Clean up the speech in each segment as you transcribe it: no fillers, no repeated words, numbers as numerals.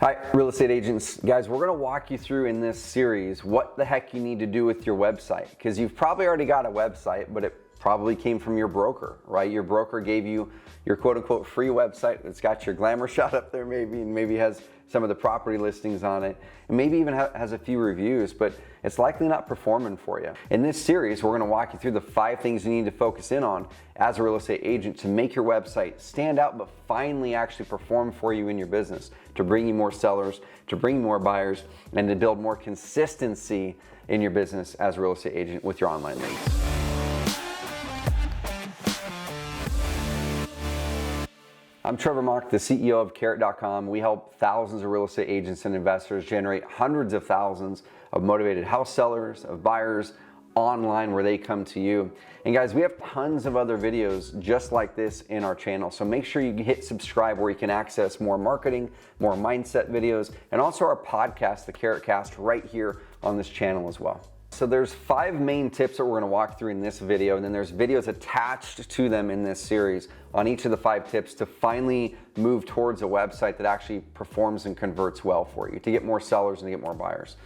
Hi, real estate agents. Guys, we're gonna walk you through in this series what the heck you need to do with your website, because you've probably already got a website, but it probably came from your broker, right? Your broker gave you your quote unquote free website. It's got your glamour shot up there maybe, and maybe has some of the property listings on it, and maybe even has a few reviews, but it's likely not performing for you. In this series, we're gonna walk you through the 5 things you need to focus in on as a real estate agent to make your website stand out, but finally actually perform for you in your business, to bring you more sellers, to bring you more buyers, and to build more consistency in your business as a real estate agent with your online leads. I'm Trevor Mock, the CEO of Carrot.com. We help thousands of real estate agents and investors generate hundreds of thousands of motivated house sellers, of buyers online where they come to you. And guys, we have tons of other videos just like this in our channel. So make sure you hit subscribe where you can access more marketing, more mindset videos, and also our podcast, the Carrot Cast, right here on this channel as well. So there's 5 main tips that we're going to walk through in this video, and then there's videos attached to them in this series on each of the 5 tips to finally move towards a website that actually performs and converts well for you, to get more sellers and to get more buyers.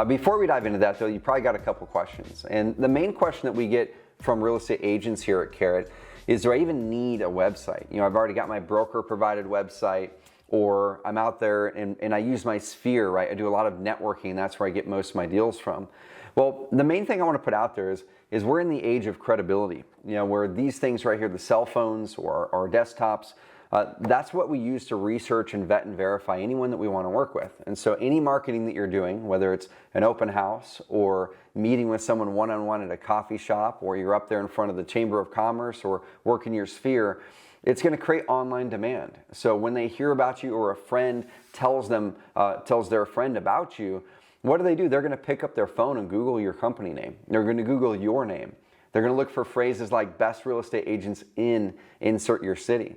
Before we dive into that though, you probably got a couple questions. And the main question that we get from real estate agents here at Carrot is, do I even need a website? You know, I've already got my broker provided website, or I'm out there and I use my sphere, right? I do a lot of networking, and that's where I get most of my deals from. Well, the main thing I want to put out there is we're in the age of credibility, you know, where these things right here, the cell phones or our desktops, that's what we use to research and vet and verify anyone that we want to work with. And so any marketing that you're doing, whether it's an open house or meeting with someone one-on-one at a coffee shop, or you're up there in front of the Chamber of Commerce or work in your sphere, it's going to create online demand. So when they hear about you, or a friend tells their friend about you, what do? They're going to pick up their phone and Google your company name. They're going to Google your name. They're going to look for phrases like best real estate agents in insert your city.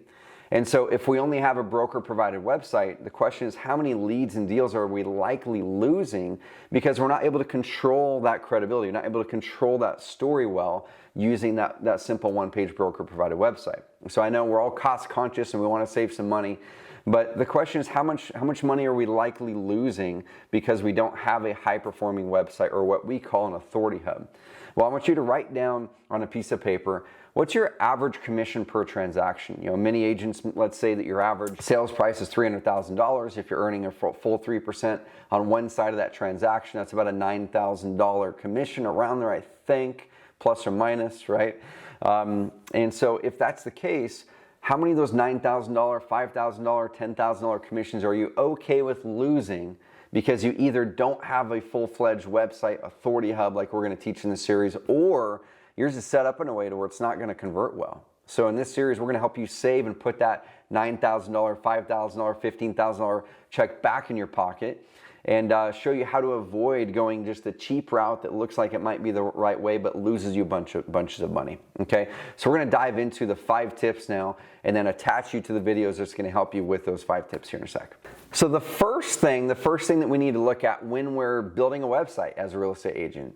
And so if we only have a broker provided website, the question is, how many leads and deals are we likely losing because we're not able to control that credibility, not able to control that story well using that simple one-page broker provided website. So I know we're all cost conscious and we want to save some money, but the question is, how much money are we likely losing because we don't have a high-performing website, or what we call an authority hub? Well, I want you to write down on a piece of paper, what's your average commission per transaction? You know, many agents, let's say that your average sales price is $300,000. If you're earning a full 3% on one side of that transaction, that's about a $9,000 commission, around there, I think, plus or minus, right? And so if that's the case, how many of those $9,000, $5,000, $10,000 commissions are you okay with losing because you either don't have a full-fledged website authority hub like we're going to teach in this series, or yours is set up in a way to where it's not going to convert well? So in this series, we're going to help you save and put that $9,000, $5,000, $15,000 check back in your pocket, and show you how to avoid going just the cheap route that looks like it might be the right way but loses you bunches of money. Okay, so we're going to dive into the 5 tips now, and then attach you to the videos that's going to help you with those 5 tips here in a sec. So the first thing that we need to look at when we're building a website as a real estate agent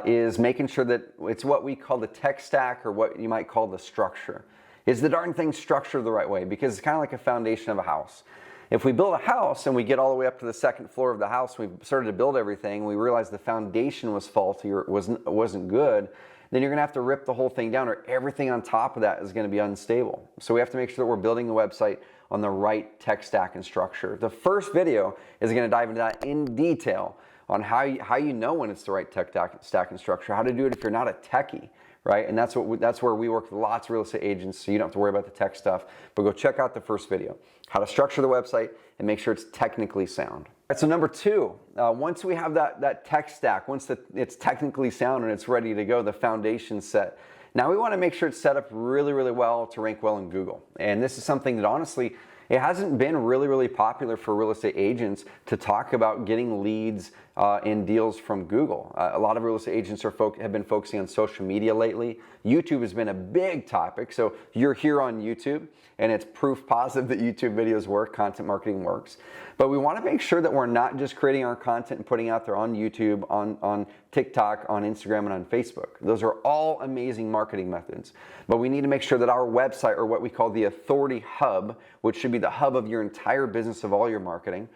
is making sure that it's what we call the tech stack, or what you might call the structure. Is the darn thing structured the right way? Because it's kind of like a foundation of a house. If we build a house and we get all the way up to the 2nd floor of the house, we've started to build everything, we realize the foundation was faulty or wasn't good, then you're going to have to rip the whole thing down, or everything on top of that is going to be unstable. So we have to make sure that we're building the website on the right tech stack and structure. The first video is going to dive into that in detail on how you know when it's the right tech stack and structure, how to do it if you're not a techie, right? And that's where we work with lots of real estate agents, so you don't have to worry about the tech stuff. But go check out the first video, how to structure the website and make sure it's technically sound. All right, so number 2, once we have that tech stack, once it's technically sound and it's ready to go, the foundation's set, now we want to make sure it's set up really, really well to rank well in Google. And this is something that honestly, it hasn't been really, really popular for real estate agents to talk about getting leads in deals from Google. A lot of real estate agents have been focusing on social media lately. YouTube has been a big topic. So you're here on YouTube, and it's proof positive that YouTube videos work, content marketing works. But we want to make sure that we're not just creating our content and putting out there on YouTube, on TikTok, on Instagram, and on Facebook. Those are all amazing marketing methods. But we need to make sure that our website, or what we call the authority hub, which should be the hub of your entire business of all your marketing,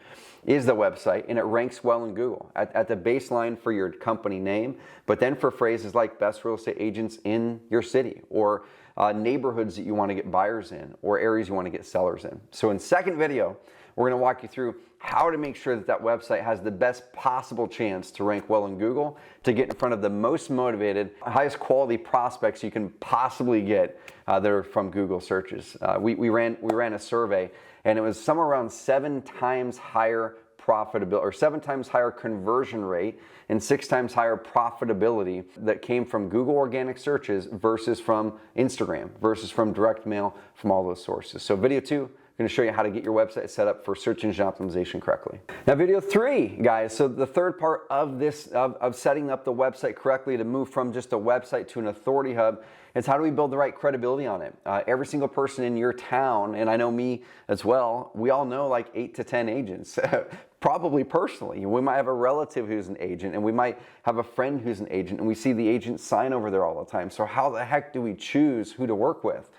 is the website, and it ranks well in Google at the baseline for your company name, but then for phrases like best real estate agents in your city, or neighborhoods that you want to get buyers in, or areas you want to get sellers in. So in second video, we're going to walk you through how to make sure that that website has the best possible chance to rank well in Google, to get in front of the most motivated, highest quality prospects you can possibly get that are from Google searches. We ran a survey, and it was somewhere around 7 times higher profitability, or 7 times higher conversion rate, and 6 times higher profitability that came from Google organic searches versus from Instagram, versus from direct mail, from all those sources. So video 2, I'm going to show you how to get your website set up for search engine optimization correctly. Now video 3, guys, so the third part of this, of setting up the website correctly to move from just a website to an authority hub, is how do we build the right credibility on it? Every single person in your town, and I know me as well, we all know like 8 to 10 agents, probably personally. We might have a relative who's an agent, and we might have a friend who's an agent, and we see the agent sign over there all the time. So how the heck do we choose who to work with?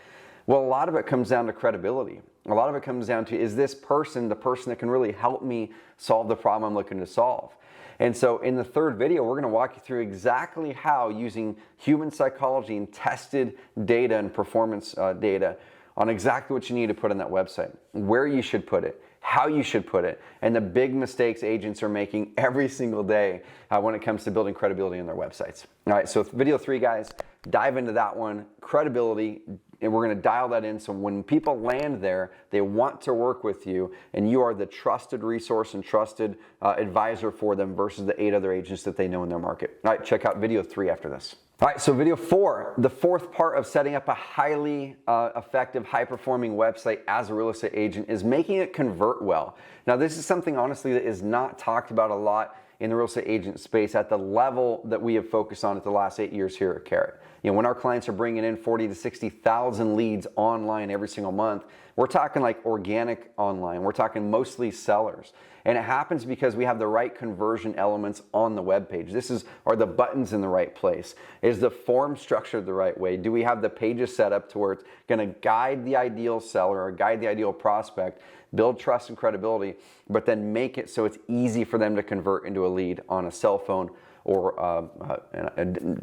Well, a lot of it comes down to credibility. A lot of it comes down to, is this person the person that can really help me solve the problem I'm looking to solve? And so in the third video, we're going to walk you through exactly how, using human psychology and tested data and performance data, on exactly what you need to put on that website, where you should put it, how you should put it, and the big mistakes agents are making every single day when it comes to building credibility on their websites. All right, so video 3, guys, dive into that one, credibility, and we're going to dial that in so when people land there, they want to work with you, and you are the trusted resource and trusted advisor for them versus the 8 other agents that they know in their market. All right, check out video 3 after this. All right, so video 4, the fourth part of setting up a highly effective, high-performing website as a real estate agent is making it convert well. Now, this is something, honestly, that is not talked about a lot in the real estate agent space at the level that we have focused on it the last 8 years here at Carrot. You know, when our clients are bringing in 40 to 60,000 leads online every single month, we're talking like organic online. We're talking mostly sellers. And it happens because we have the right conversion elements on the web page. Are the buttons in the right place? Is the form structured the right way? Do we have the pages set up to where it's going to guide the ideal seller or guide the ideal prospect, build trust and credibility, but then make it so it's easy for them to convert into a lead on a cell phone or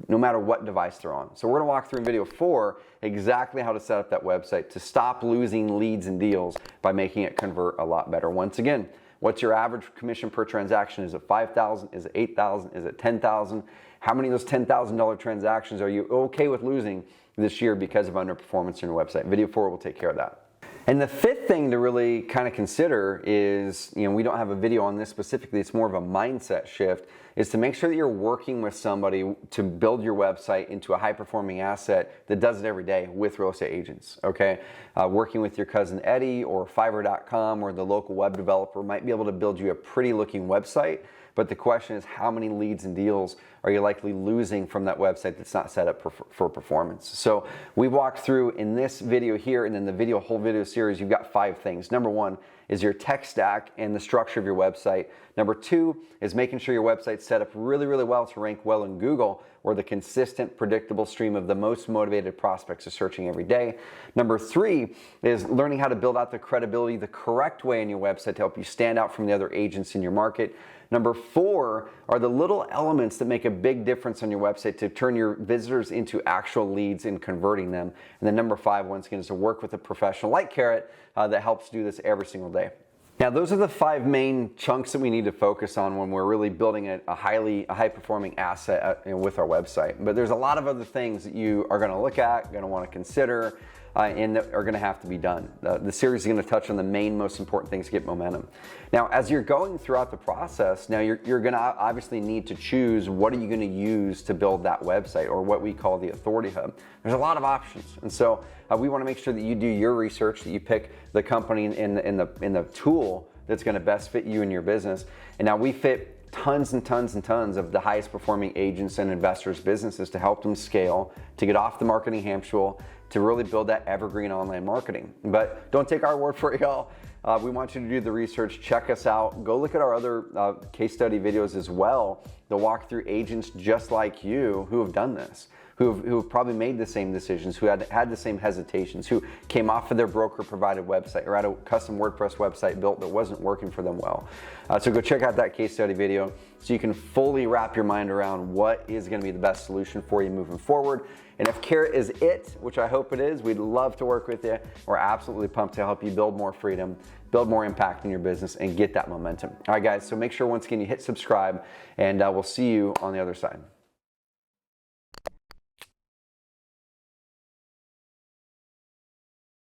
no matter what device they're on. So we're going to walk through in video 4 exactly how to set up that website to stop losing leads and deals by making it convert a lot better. Once again, what's your average commission per transaction? Is it $5,000? Is it $8,000? Is it $10,000? How many of those $10,000 transactions are you okay with losing this year because of underperformance in your website? Video 4 will take care of that. And the fifth thing to really kind of consider is, we don't have a video on this specifically, it's more of a mindset shift, is to make sure that you're working with somebody to build your website into a high-performing asset that does it every day with real estate agents, okay? Working with your cousin Eddie or Fiverr.com or the local web developer might be able to build you a pretty-looking website, but the question is, how many leads and deals are you likely losing from that website that's not set up for performance? So we walked through in this video here, and then the whole video series, you've got 5 things. Number 1 is your tech stack and the structure of your website. Number 2 is making sure your website's set up really, really well to rank well in Google, where the consistent, predictable stream of the most motivated prospects are searching every day. Number 3 is learning how to build out the credibility the correct way in your website to help you stand out from the other agents in your market. Number 4 are the little elements that make a big difference on your website to turn your visitors into actual leads and converting them. And then number 5, once again, is to work with a professional like Carrot that helps do this every single day. Now, those are the 5 main chunks that we need to focus on when we're really building a high-performing asset with our website. But there's a lot of other things that you are going to look at, going to want to consider, and that are going to have to be done. The series is going to touch on the main, most important things to get momentum. Now, as you're going throughout the process, now you're going to obviously need to choose what are you going to use to build that website, or what we call the authority hub. There's a lot of options, and so we want to make sure that you do your research, that you pick the company in the tool that's going to best fit you and your business. And now we fit tons and tons and tons of the highest performing agents and investors' businesses to help them scale, to get off the marketing hamster, to really build that evergreen online marketing. But don't take our word for it, y'all. We want you to do the research, check us out, go look at our other case study videos as well that walk through agents just like you who have done this, who have probably made the same decisions, who had the same hesitations, who came off of their broker provided website or had a custom WordPress website built that wasn't working for them well. So go check out that case study video so you can fully wrap your mind around what is going to be the best solution for you moving forward. And if Carrot is it, which I hope it is, we'd love to work with you. We're absolutely pumped to help you build more freedom, build more impact in your business, and get that momentum. All right, guys, so make sure once again you hit subscribe, and we'll see you on the other side.